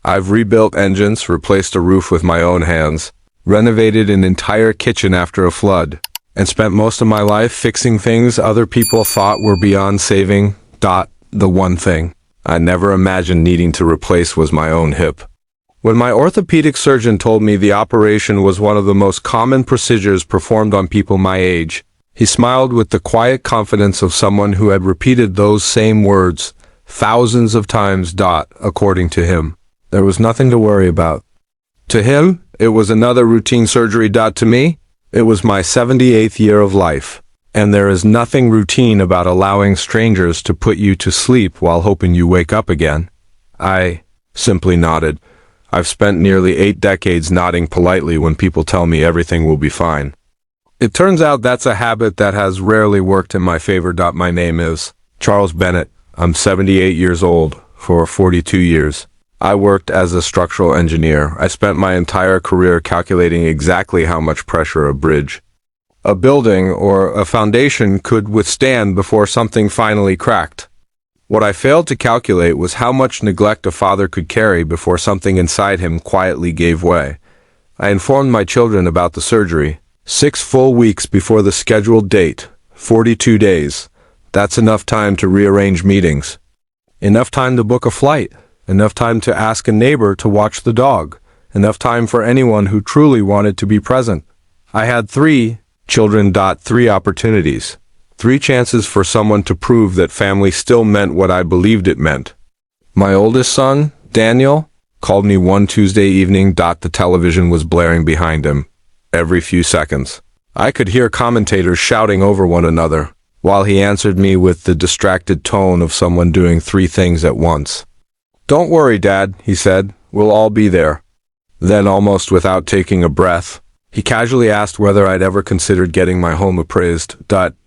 I've rebuilt engines, replaced a roof with my own hands, renovated an entire kitchen after a flood, and spent most of my life fixing things other people thought were beyond saving. The one thing I never imagined needing to replace was my own hip. When my orthopedic surgeon told me the operation was one of the most common procedures performed on people my age, he smiled with the quiet confidence of someone who had repeated those same words thousands of times. According to him, there was nothing to worry about. To him, it was another routine surgery. To me, it was my 78th year of life. And there is nothing routine about allowing strangers to put you to sleep while hoping you wake up again. I simply nodded. I've spent nearly 8 decades nodding politely when people tell me everything will be fine. It turns out that's a habit that has rarely worked in my favor. My name is Charles Bennett. I'm 78 years old. For 42 years, I worked as a structural engineer. I spent my entire career calculating exactly how much pressure a bridge, a building, or a foundation could withstand before something finally cracked. What I failed to calculate was how much neglect a father could carry before something inside him quietly gave way. I informed my children about the surgery 6 full weeks before the scheduled date. 42 days. That's enough time to rearrange meetings. Enough time to book a flight. Enough time to ask a neighbor to watch the dog. Enough time for anyone who truly wanted to be present. I had 3 children. 3 opportunities. 3 chances for someone to prove that family still meant what I believed it meant. My oldest son, Daniel, called me one Tuesday evening. The television was blaring behind him. Every few seconds, I could hear commentators shouting over one another, while he answered me with the distracted tone of someone doing 3 things at once. "Don't worry, Dad," he said. "We'll all be there." Then, almost without taking a breath, he casually asked whether I'd ever considered getting my home appraised.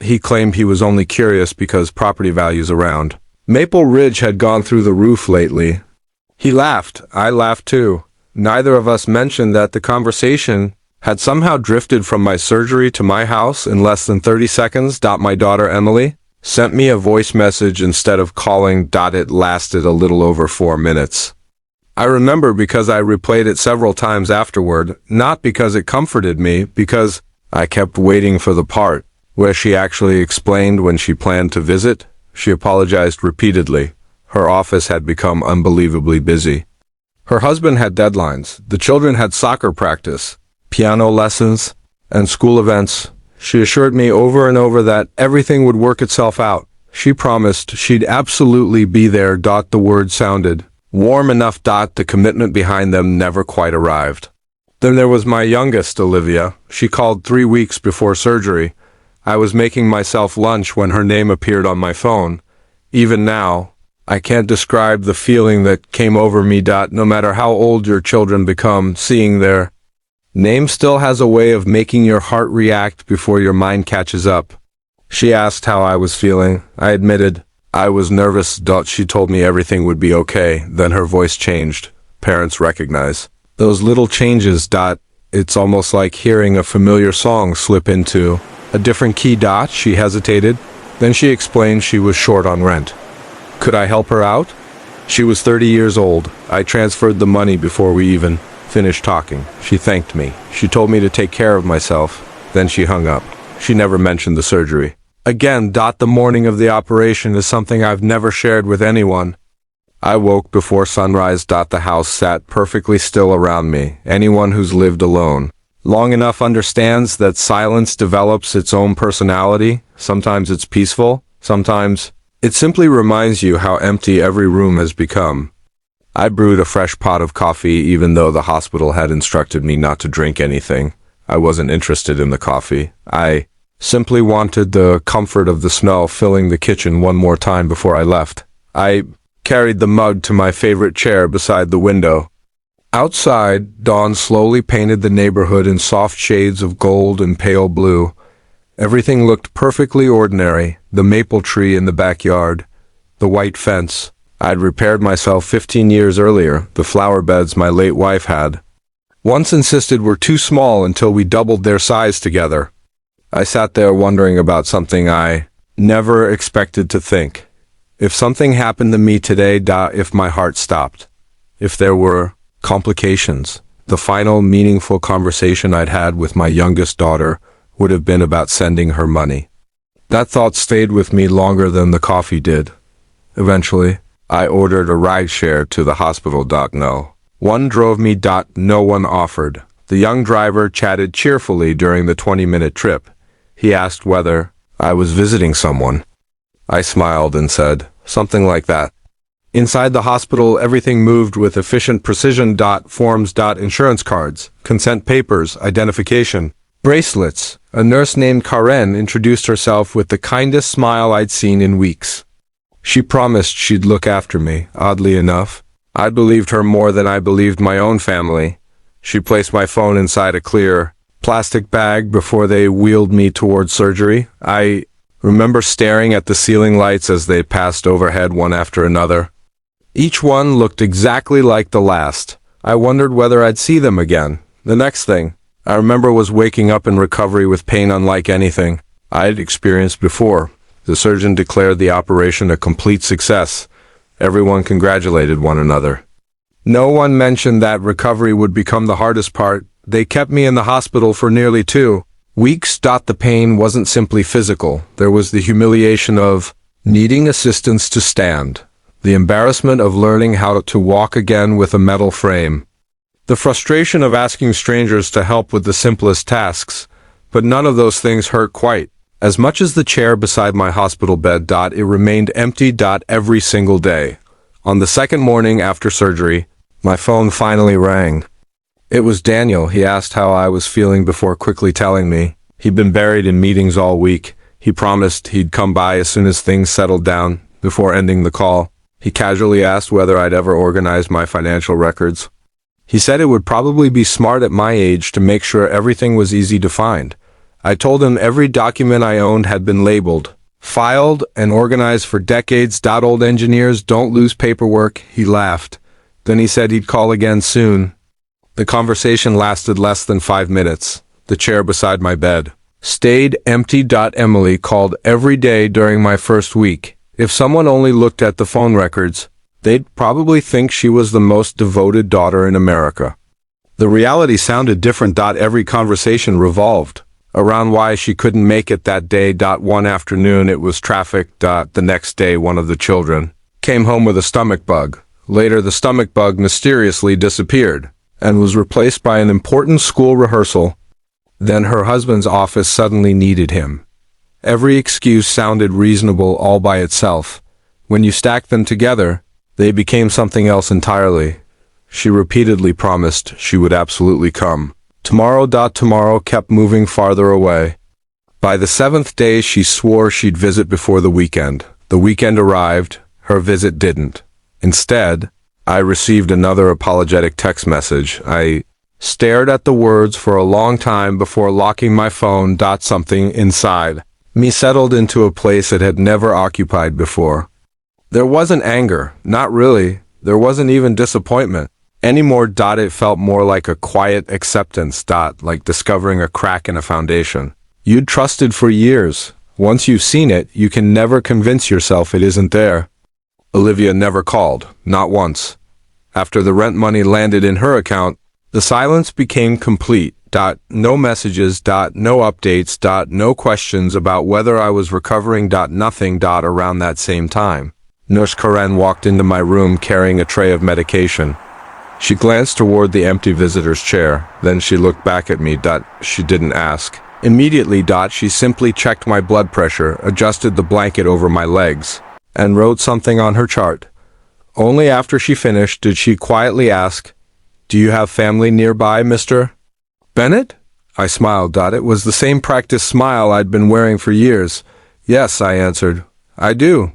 He claimed he was only curious because property values around Maple Ridge had gone through the roof lately. He laughed. I laughed too. Neither of us mentioned that the conversation had somehow drifted from my surgery to my house in less than 30 seconds. My daughter Emily sent me a voice message instead of calling. It lasted a little over 4 minutes. I remember because I replayed it several times afterward, not because it comforted me, because I kept waiting for the part where she actually explained when she planned to visit. She apologized repeatedly. Her office had become unbelievably busy. Her husband had deadlines. The children had soccer practice, piano lessons, and school events. She assured me over and over that everything would work itself out. She promised she'd absolutely be there. The word sounded warm enough. The commitment behind them never quite arrived. Then there was my youngest, Olivia. She called 3 weeks before surgery. I was making myself lunch when her name appeared on my phone. Even now, I can't describe the feeling that came over me. No matter how old your children become, seeing their name still has a way of making your heart react before your mind catches up. She asked how I was feeling. I admitted I was nervous. She told me everything would be okay. Then her voice changed. Parents recognize those little changes. It's almost like hearing a familiar song slip into a different key. She hesitated. Then she explained she was short on rent. Could I help her out? She was 30 years old. I transferred the money before we even finished talking. She thanked me. She told me to take care of myself. Then she hung up. She never mentioned the surgery again. The morning of the operation is something I've never shared with anyone. I woke before sunrise. The house sat perfectly still around me. Anyone who's lived alone long enough understands that silence develops its own personality. Sometimes it's peaceful. Sometimes it simply reminds you how empty every room has become. I brewed a fresh pot of coffee even though the hospital had instructed me not to drink anything. I wasn't interested in the coffee. I simply wanted the comfort of the smell filling the kitchen one more time before I left. I carried the mug to my favorite chair beside the window. Outside, dawn slowly painted the neighborhood in soft shades of gold and pale blue. Everything looked perfectly ordinary. The maple tree in the backyard, the white fence I'd repaired myself 15 years earlier, the flower beds my late wife had once insisted were too small until we doubled their size together. I sat there wondering about something I never expected to think. If something happened to me today, if my heart stopped, if there were complications. The final meaningful conversation I'd had with my youngest daughter would have been about sending her money. That thought stayed with me longer than the coffee did. Eventually, I ordered a rideshare to the hospital. No one drove me. No one offered. The young driver chatted cheerfully during the 20-minute trip. He asked whether I was visiting someone. I smiled and said, something like that. Inside the hospital, everything moved with efficient precision. Forms. Insurance cards, consent papers, identification, bracelets. A nurse named Karen introduced herself with the kindest smile I'd seen in weeks. She promised she'd look after me. Oddly enough, I believed her more than I believed my own family. She placed my phone inside a clear plastic bag before they wheeled me towards surgery. I remember staring at the ceiling lights as they passed overhead one after another. Each one looked exactly like the last. I wondered whether I'd see them again. The next thing I remember was waking up in recovery with pain unlike anything I'd experienced before. The surgeon declared the operation a complete success. Everyone congratulated one another. No one mentioned that recovery would become the hardest part. They kept me in the hospital for nearly 2 weeks. The pain wasn't simply physical. There was the humiliation of needing assistance to stand, the embarrassment of learning how to walk again with a metal frame, the frustration of asking strangers to help with the simplest tasks. But none of those things hurt quite as much as the chair beside my hospital bed. It remained empty. Every single day. On the second morning after surgery, my phone finally rang. It was Daniel. He asked how I was feeling before quickly telling me he'd been buried in meetings all week. He promised he'd come by as soon as things settled down. Before ending the call, he casually asked whether I'd ever organized my financial records. He said it would probably be smart at my age to make sure everything was easy to find. I told him every document I owned had been labeled, filed, and organized for decades. Old engineers don't lose paperwork. He laughed. Then he said he'd call again soon. The conversation lasted less than 5 minutes. The chair beside my bed stayed empty. Emily called every day during my first week. If someone only looked at the phone records, they'd probably think she was the most devoted daughter in America. The reality sounded different. Every conversation revolved around why she couldn't make it that day. One afternoon it was traffic. The next day one of the children came home with a stomach bug. Later the stomach bug mysteriously disappeared and was replaced by an important school rehearsal. Then her husband's office suddenly needed him. Every excuse sounded reasonable all by itself. When you stacked them together, they became something else entirely. She repeatedly promised she would absolutely come. Tomorrow. Tomorrow kept moving farther away. By the 7th day she swore she'd visit before the weekend. The weekend arrived. Her visit didn't. Instead, I received another apologetic text message. I stared at the words for a long time before locking my phone. Something inside me settled into a place it had never occupied before. There wasn't anger, not really. There wasn't even disappointment anymore. It felt more like a quiet acceptance. Like discovering a crack in a foundation you'd trusted for years. Once you've seen it, you can never convince yourself it isn't there. Olivia never called, not once. After the rent money landed in her account, the silence became complete. No messages. No updates. No questions about whether I was recovering. Nothing. Around that same time, Nurse Karen walked into my room carrying a tray of medication. She glanced toward the empty visitor's chair. Then she looked back at me. She didn't ask. Immediately. She simply checked my blood pressure, adjusted the blanket over my legs, and wrote something on her chart. Only after she finished did she quietly ask, "Do you have family nearby, Mr. Bennett?" I smiled. It was the same practiced smile I'd been wearing for years. "Yes," I answered. "I do."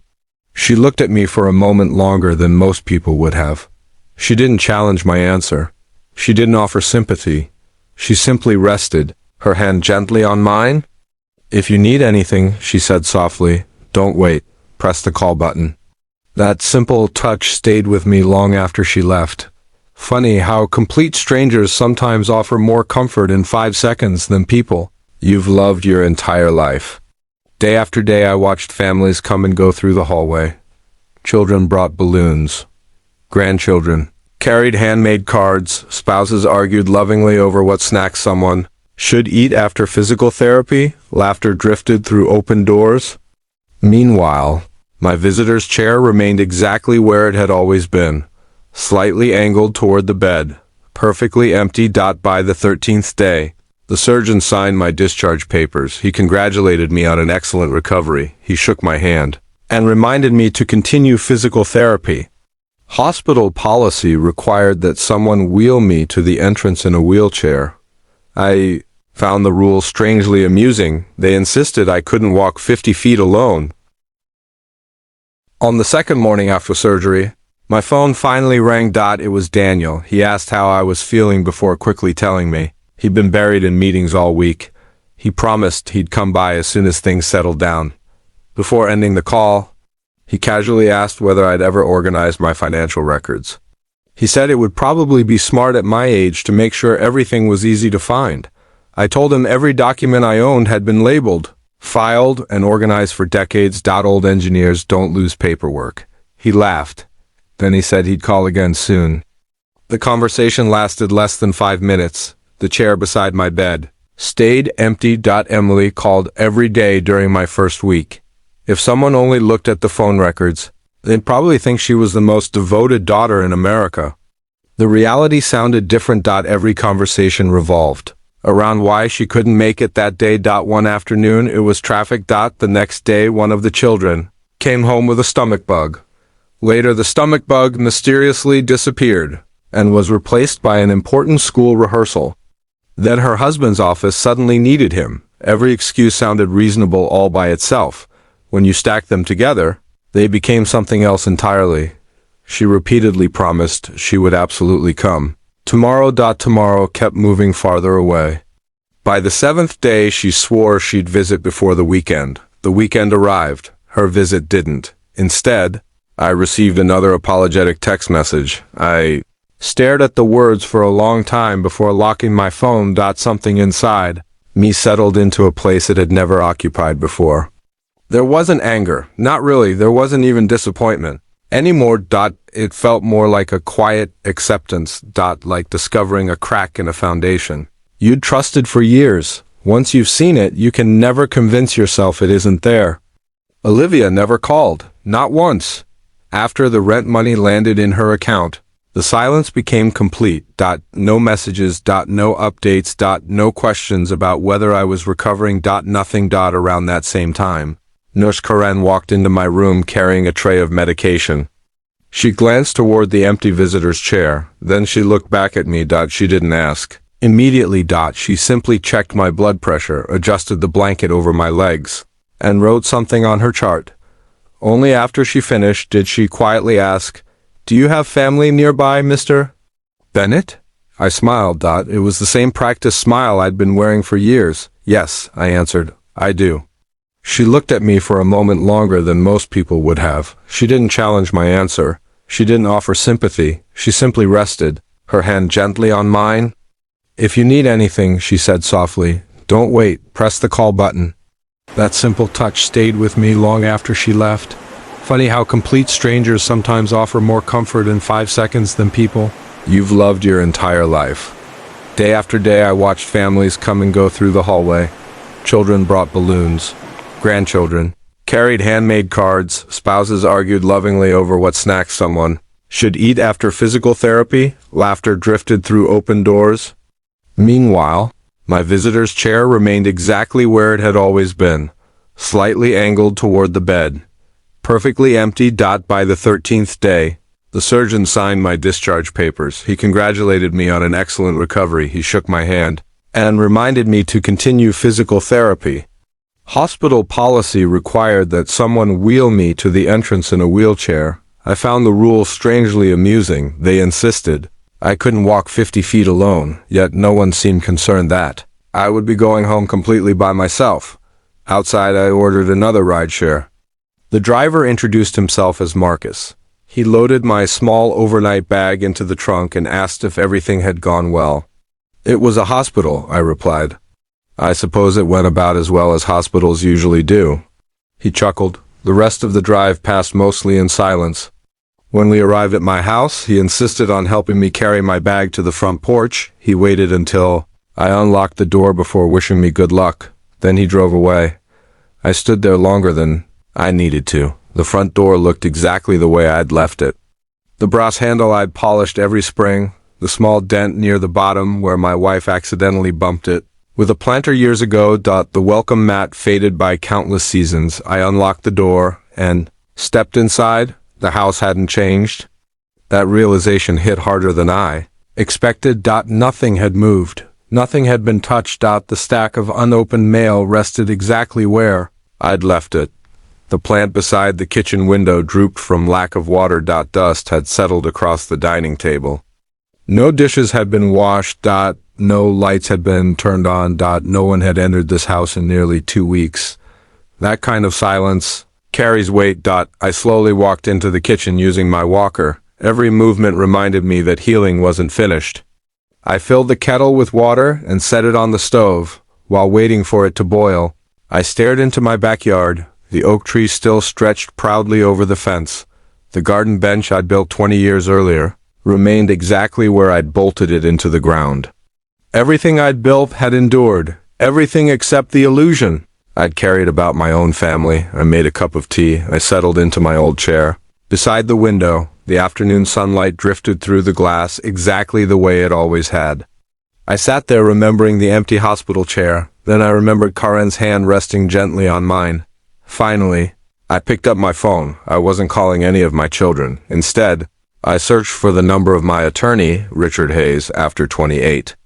She looked at me for a moment longer than most people would have. She didn't challenge my answer. She didn't offer sympathy. She simply rested, her hand gently on mine. "If you need anything," she said softly, "don't wait. Press the call button." That simple touch stayed with me long after she left. Funny how complete strangers sometimes offer more comfort in 5 seconds than people you've loved your entire life. Day after day I watched families come and go through the hallway. Children brought balloons. Grandchildren carried handmade cards, spouses argued lovingly over what snacks someone should eat after physical therapy, laughter drifted through open doors. Meanwhile, my visitor's chair remained exactly where it had always been, slightly angled toward the bed, perfectly empty. By the 13th day, the surgeon signed my discharge papers. He congratulated me on an excellent recovery. He shook my hand and reminded me to continue physical therapy. Hospital policy required that someone wheel me to the entrance in a wheelchair. I found the rule strangely amusing. They insisted I couldn't walk 50 feet alone. On the second morning after surgery, my phone finally rang. It was Daniel. He asked how I was feeling before quickly telling me he'd been buried in meetings all week. He promised he'd come by as soon as things settled down. Before ending the call, he casually asked whether I'd ever organized my financial records. He said it would probably be smart at my age to make sure everything was easy to find. I told him every document I owned had been labeled, filed, and organized for decades. Old engineers don't lose paperwork. He laughed. Then he said he'd call again soon. The conversation lasted less than 5 minutes. The chair beside my bed stayed empty. Emily called every day during my first week. If someone only looked at the phone records, they'd probably think she was the most devoted daughter in America. The reality sounded different. Every conversation revolved around why she couldn't make it that day. One afternoon, it was traffic. The next day, one of the children came home with a stomach bug. Later, the stomach bug mysteriously disappeared and was replaced by an important school rehearsal. Then her husband's office suddenly needed him. Every excuse sounded reasonable all by itself. When you stack them together, they became something else entirely. She repeatedly promised she would absolutely come. Tomorrow. Tomorrow kept moving farther away. By the 7th day, she swore she'd visit before the weekend. The weekend arrived. Her visit didn't. Instead, I received another apologetic text message. I stared at the words for a long time before locking my phone. Something inside me settled into a place it had never occupied before. There wasn't anger. Not really. There wasn't even disappointment anymore. It felt more like a quiet acceptance. Like discovering a crack in a foundation you'd trusted for years. Once you've seen it, you can never convince yourself it isn't there. Olivia never called. Not once. After the rent money landed in her account, the silence became complete. No messages. No updates. No questions about whether I was recovering. Nothing. Around that same time, Nurse Karen walked into my room carrying a tray of medication. She glanced toward the empty visitor's chair. Then she looked back at me. She didn't ask immediately. She simply checked my blood pressure, adjusted the blanket over my legs, and wrote something on her chart. Only after she finished did she quietly ask, "Do you have family nearby, Mr. Bennett?" I smiled. It was the same practice smile I'd been wearing for years. "Yes," I answered, "I do." She looked at me for a moment longer than most people would have. She didn't challenge my answer. She didn't offer sympathy. She simply rested, her hand gently on mine. "If you need anything," she said softly, "don't wait, press the call button." That simple touch stayed with me long after she left. Funny how complete strangers sometimes offer more comfort in 5 seconds than people you've loved your entire life. Day after day, I watched families come and go through the hallway. Children brought balloons. Grandchildren carried handmade cards. Spouses argued lovingly over what snacks someone should eat after physical therapy. Laughter drifted through open doors. Meanwhile, my visitor's chair remained exactly where it had always been, slightly angled toward the bed, perfectly empty. By the 13th day, the surgeon signed my discharge papers. He congratulated me on an excellent recovery. He shook my hand and reminded me to continue physical therapy. Hospital policy required that someone wheel me to the entrance in a wheelchair. I found the rule strangely amusing. They insisted I couldn't walk 50 feet alone, yet no one seemed concerned that I would be going home completely by myself. Outside, I ordered another rideshare. The driver introduced himself as Marcus. He loaded my small overnight bag into the trunk and asked if everything had gone well. "It was a hospital," I replied. "I suppose it went about as well as hospitals usually do." He chuckled. The rest of the drive passed mostly in silence. When we arrived at my house, he insisted on helping me carry my bag to the front porch. He waited until I unlocked the door before wishing me good luck. Then he drove away. I stood there longer than I needed to. The front door looked exactly the way I'd left it. The brass handle I'd polished every spring, the small dent near the bottom where my wife accidentally bumped it. With a planter years ago, the welcome mat faded by countless seasons. I unlocked the door and stepped inside. The house hadn't changed. That realization hit harder than I expected. Nothing had moved. Nothing had been touched. The stack of unopened mail rested exactly where I'd left it. The plant beside the kitchen window drooped from lack of water. Dust had settled across the dining table. No dishes had been washed. No lights had been turned on. No one had entered this house in nearly 2 weeks. That kind of silence carries weight. I slowly walked into the kitchen using my walker. Every movement reminded me that healing wasn't finished. I filled the kettle with water and set it on the stove. While waiting for it to boil, I stared into my backyard. The oak tree still stretched proudly over the fence. The garden bench I'd built 20 years earlier remained exactly where I'd bolted it into the ground. Everything I'd built had endured. Everything except the illusion I'd carried about my own family. I made a cup of tea. I settled into my old chair. Beside the window, the afternoon sunlight drifted through the glass exactly the way it always had. I sat there remembering the empty hospital chair. Then I remembered Karen's hand resting gently on mine. Finally, I picked up my phone. I wasn't calling any of my children. Instead, I searched for the number of my attorney, Richard Hayes, after 28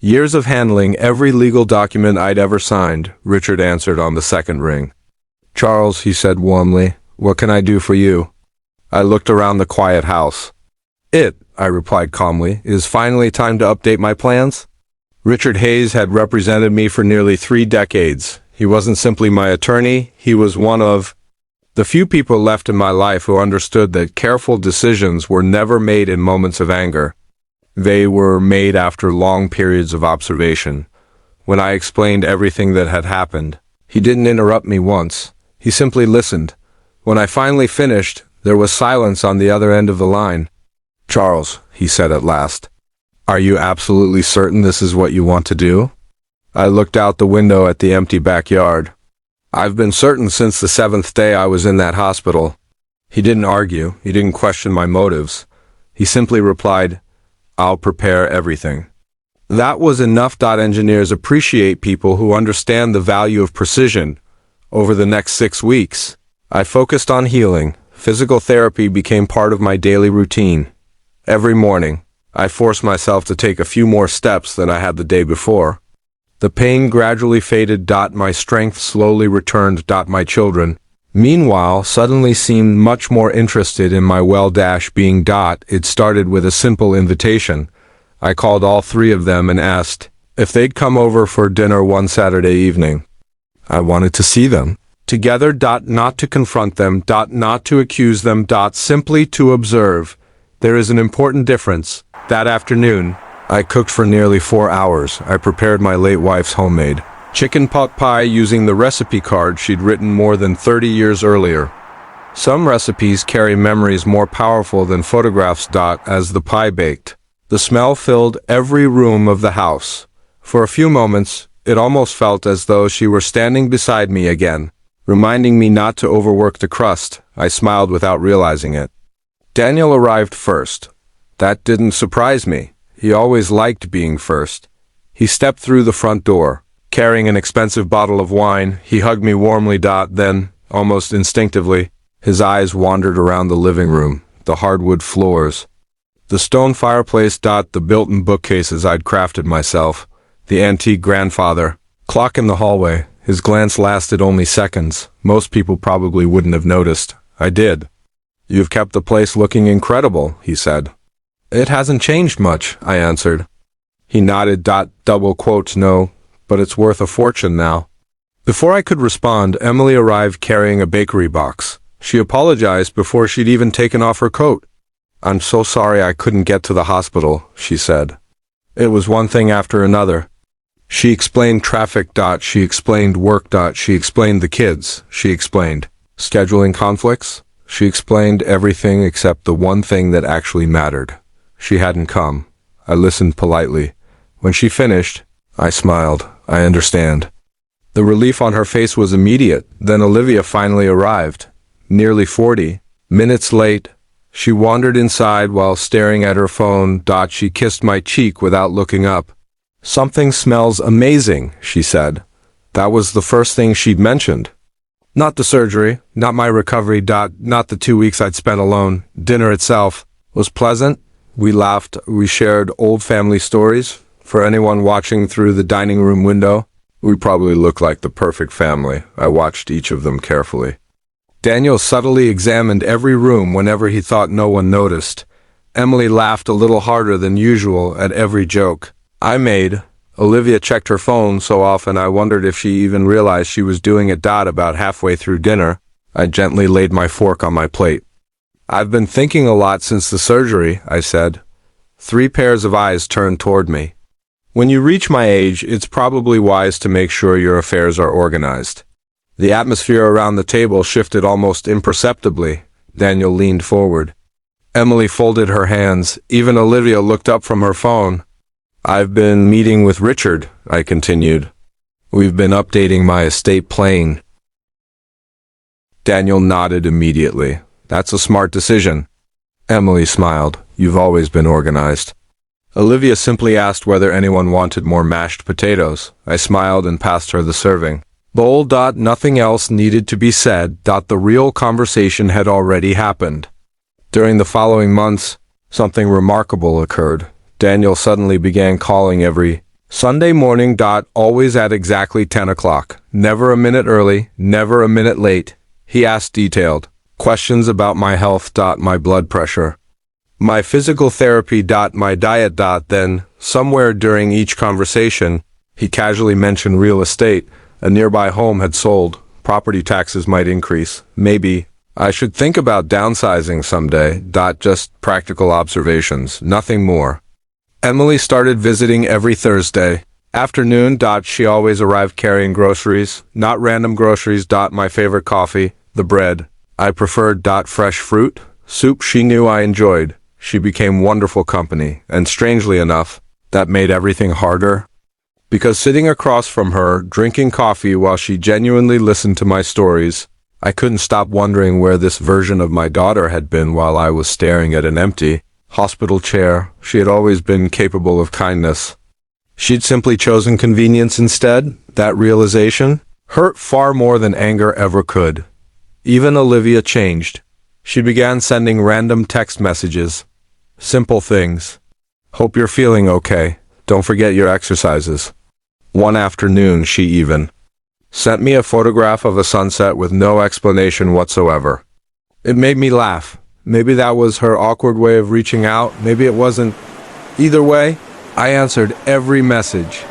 years of handling every legal document I'd ever signed. Richard answered on the second ring. "Charles," he said warmly, "what can I do for you?" I looked around the quiet house. I replied calmly, "is finally time to update my plans." Richard Hayes had represented me for nearly 3 decades. He wasn't simply my attorney, he was one of the few people left in my life who understood that careful decisions were never made in moments of anger. They were made after long periods of observation. When I explained everything that had happened, he didn't interrupt me once. He simply listened. When I finally finished, there was silence on the other end of the line. "Charles," he said at last, "are you absolutely certain this is what you want to do?" I looked out the window at the empty backyard. "I've been certain since the 7th day I was in that hospital." He didn't argue. He didn't question my motives. He simply replied, "I'll prepare everything." That was enough. Engineers appreciate people who understand the value of precision. Over the next 6 weeks, I focused on healing. Physical therapy became part of my daily routine. Every morning, I forced myself to take a few more steps than I had the day before. The pain gradually faded. My strength slowly returned. My children, meanwhile, suddenly seemed much more interested in my well-being. It started with a simple invitation. I called all 3 of them and asked if they'd come over for dinner one Saturday evening. I wanted to see them together. Not to confront them. Not to accuse them. Simply to observe. There is an important difference. That afternoon, I cooked for nearly 4 hours. I prepared my late wife's homemade chicken pot pie using the recipe card she'd written more than 30 years earlier. Some recipes carry memories more powerful than photographs. As the pie baked, the smell filled every room of the house. For a few moments, it almost felt as though she were standing beside me again, reminding me not to overwork the crust. I smiled without realizing it. Daniel arrived first. That didn't surprise me. He always liked being first. He stepped through the front door, carrying an expensive bottle of wine. He hugged me warmly. Then, almost instinctively, his eyes wandered around the living room, the hardwood floors, the stone fireplace. The built-in bookcases I'd crafted myself, the antique grandfather clock in the hallway. His glance lasted only seconds. Most people probably wouldn't have noticed. I did. "You've kept the place looking incredible," he said. "It hasn't changed much," I answered. He nodded. Double quotes, "No, but it's worth a fortune now." Before I could respond, Emily arrived carrying a bakery box. She apologized before she'd even taken off her coat. "I'm so sorry I couldn't get to the hospital," she said. "It was one thing after another." She explained traffic. She explained work. She explained the kids. She explained scheduling conflicts. She explained everything except the one thing that actually mattered. She hadn't come. I listened politely. When she finished, I smiled. I understand. The relief on her face was immediate. Then Olivia finally arrived. Nearly 40 minutes late. She wandered inside while staring at her phone. She kissed my cheek without looking up. "Something smells amazing," she said. That was the first thing she'd mentioned. Not the surgery, not my recovery. Not the 2 weeks I'd spent alone. Dinner itself was pleasant. We laughed. We shared old family stories. For anyone watching through the dining room window, we probably looked like the perfect family. I watched each of them carefully. Daniel subtly examined every room whenever he thought no one noticed. Emily laughed a little harder than usual at every joke I made. Olivia checked her phone so often I wondered if she even realized she was doing it. About halfway through dinner, I gently laid my fork on my plate. "I've been thinking a lot since the surgery," I said. 3 pairs of eyes turned toward me. "When you reach my age, it's probably wise to make sure your affairs are organized." The atmosphere around the table shifted almost imperceptibly. Daniel leaned forward. Emily folded her hands. Even Olivia looked up from her phone. "I've been meeting with Richard," I continued. "We've been updating my estate plan." Daniel nodded immediately. "That's a smart decision." Emily smiled. "You've always been organized." Olivia simply asked whether anyone wanted more mashed potatoes. I smiled and passed her the serving bowl. Nothing else needed to be said. The real conversation had already happened. During the following months, something remarkable occurred. Daniel suddenly began calling every Sunday morning. Always at exactly 10 o'clock. Never a minute early, never a minute late. He asked detailed questions about my health. My blood pressure, my physical therapy. My diet. Then, somewhere during each conversation, he casually mentioned real estate. A nearby home had sold. Property taxes might increase. Maybe I should think about downsizing someday. Just practical observations, nothing more. Emily started visiting every Thursday afternoon. She always arrived carrying groceries, not random groceries. My favorite coffee, the bread I preferred. Fresh fruit, soup she knew I enjoyed. She became wonderful company, and strangely enough, that made everything harder. Because sitting across from her, drinking coffee while she genuinely listened to my stories, I couldn't stop wondering where this version of my daughter had been while I was staring at an empty hospital chair. She had always been capable of kindness. She'd simply chosen convenience instead. That realization hurt far more than anger ever could. Even Olivia changed. She began sending random text messages. Simple things. "Hope you're feeling okay. Don't forget your exercises." One afternoon, she even sent me a photograph of a sunset with no explanation whatsoever. It made me laugh. Maybe that was her awkward way of reaching out. Maybe it wasn't. Either way, I answered every message.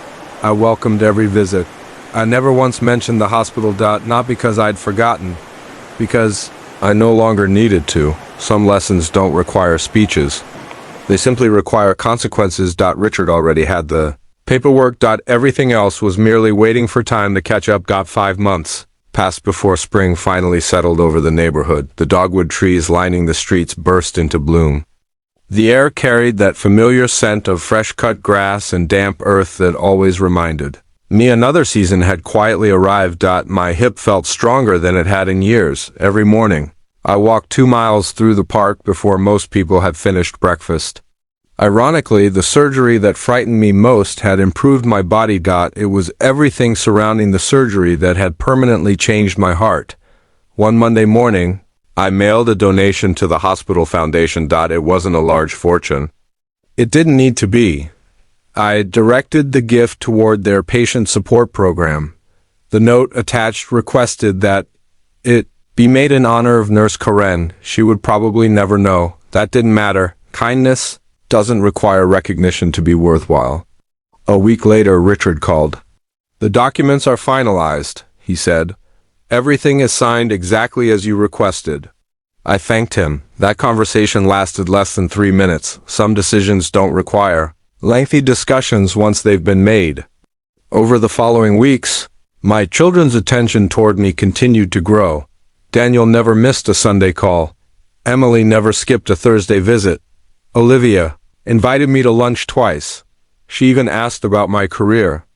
I welcomed every visit. I never once mentioned the hospital. Not because I'd forgotten, because I no longer needed to. Some lessons don't require speeches. They simply require consequences. Richard already had the paperwork. Everything else was merely waiting for time to catch up. 5 months passed before spring finally settled over the neighborhood. The dogwood trees lining the streets burst into bloom. The air carried that familiar scent of fresh-cut grass and damp earth that always reminded me another season had quietly arrived. My hip felt stronger than it had in years. Every morning, I walked 2 miles through the park before most people had finished breakfast. Ironically, the surgery that frightened me most had improved my body. It was everything surrounding the surgery that had permanently changed my heart. One Monday morning, I mailed a donation to the hospital foundation. It wasn't a large fortune. It didn't need to be. I directed the gift toward their patient support program. The note attached requested that it be made in honor of Nurse Karen. She would probably never know. That didn't matter. Kindness doesn't require recognition to be worthwhile. A week later, Richard called. "The documents are finalized," he said. "Everything is signed exactly as you requested." I thanked him. That conversation lasted less than 3 minutes. Some decisions don't require lengthy discussions once they've been made. Over the following weeks, my children's attention toward me continued to grow. Daniel never missed a Sunday call. Emily never skipped a Thursday visit. Olivia invited me to lunch twice. She even asked about my career.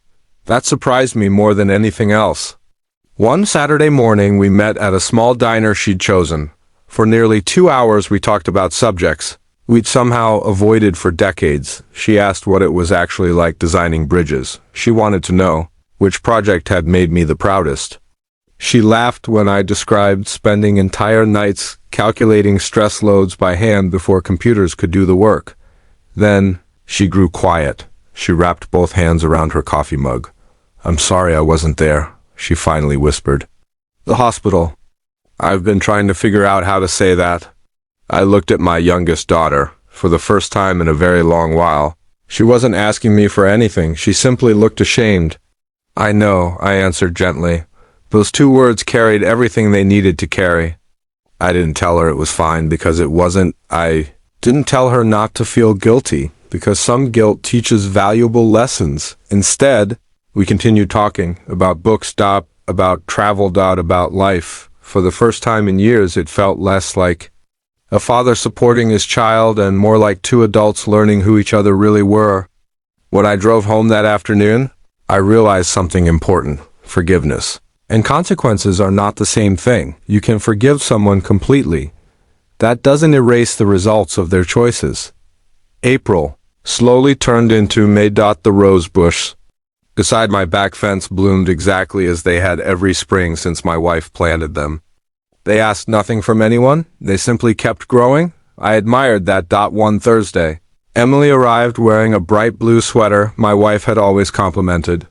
That surprised me more than anything else. One Saturday morning, we met at a small diner she'd chosen. For nearly 2 hours, we talked about subjects we'd somehow avoided for decades. She asked what it was actually like designing bridges. She wanted to know which project had made me the proudest. She laughed when I described spending entire nights calculating stress loads by hand before computers could do the work. Then she grew quiet. She wrapped both hands around her coffee mug. "I'm sorry I wasn't there," she finally whispered. "The hospital. I've been trying to figure out how to say that." I looked at my youngest daughter. For the first time in a very long while, she wasn't asking me for anything. She simply looked ashamed. "I know," I answered gently. Those 2 words carried everything they needed to carry. I didn't tell her it was fine because it wasn't. I didn't tell her not to feel guilty because some guilt teaches valuable lessons. Instead, we continued talking about books, about travel, about life. For the first time in years, it felt less like a father supporting his child and more like 2 adults learning who each other really were. When I drove home that afternoon, I realized something important: forgiveness and consequences are not the same thing. You can forgive someone completely. That doesn't erase the results of their choices. April slowly turned into May. The rose bush beside my back fence bloomed exactly as they had every spring since my wife planted them. They asked nothing from anyone. They simply kept growing. I admired that. One Thursday, Emily arrived wearing a bright blue sweater my wife had always complimented.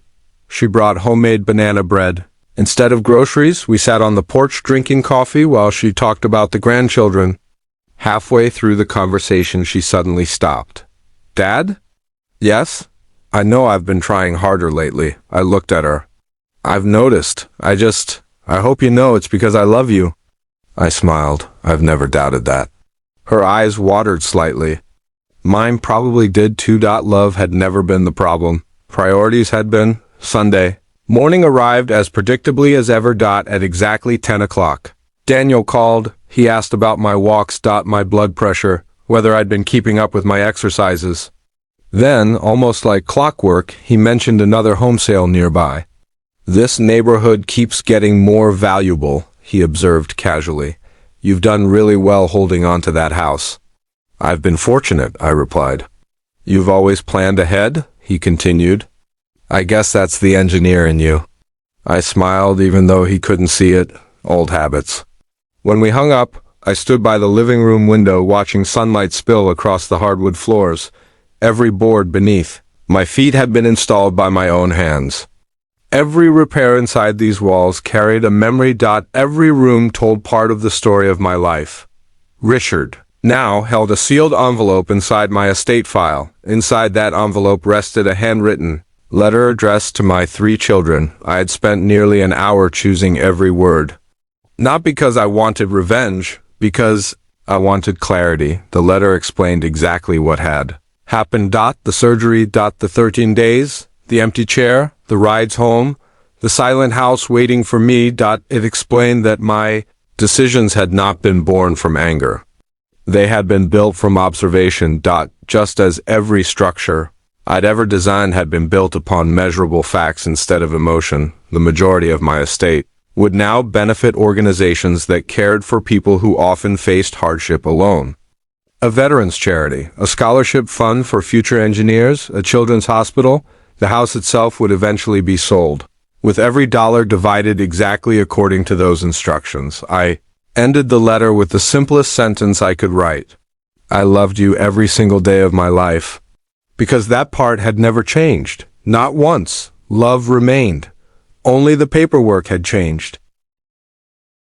She brought homemade banana bread. Instead of groceries, we sat on the porch drinking coffee while she talked about the grandchildren. Halfway through the conversation, she suddenly stopped. "Dad?" "Yes?" "I know I've been trying harder lately." I looked at her. "I've noticed. I hope you know it's because I love you." I smiled. I've never doubted that. Her eyes watered slightly. Mine probably did too. Love had never been the problem. Priorities had been. Sunday morning arrived as predictably as ever. At exactly 10 o'clock. Daniel called. He asked about my walks. My blood pressure, whether I'd been keeping up with my exercises. Then, almost like clockwork, he mentioned another home sale nearby. "This neighborhood keeps getting more valuable," he observed casually. "You've done really well holding on to that house." "I've been fortunate," I replied. "You've always planned ahead?" he continued. "I guess that's the engineer in you." I smiled even though he couldn't see it. Old habits. When we hung up, I stood by the living room window watching sunlight spill across the hardwood floors. Every board beneath my feet had been installed by my own hands. Every repair inside these walls carried a memory. Every room told part of the story of my life. Richard now held a sealed envelope inside my estate file. Inside that envelope rested a handwritten letter addressed to my 3 children. I had spent nearly an hour choosing every word. Not because I wanted revenge, because I wanted clarity. The letter explained exactly what had happened. The surgery. The 13 days. The empty chair. The rides home. The silent house waiting for me. It explained that my decisions had not been born from anger. They had been built from observation. Just as every structure I'd ever designed had been built upon measurable facts instead of emotion, the majority of my estate would now benefit organizations that cared for people who often faced hardship alone. A veterans charity, a scholarship fund for future engineers, a children's hospital. The house itself would eventually be sold, with every dollar divided exactly according to those instructions. I ended the letter with the simplest sentence I could write. I loved you every single day of my life. Because that part had never changed. Not once. Love remained. Only the paperwork had changed.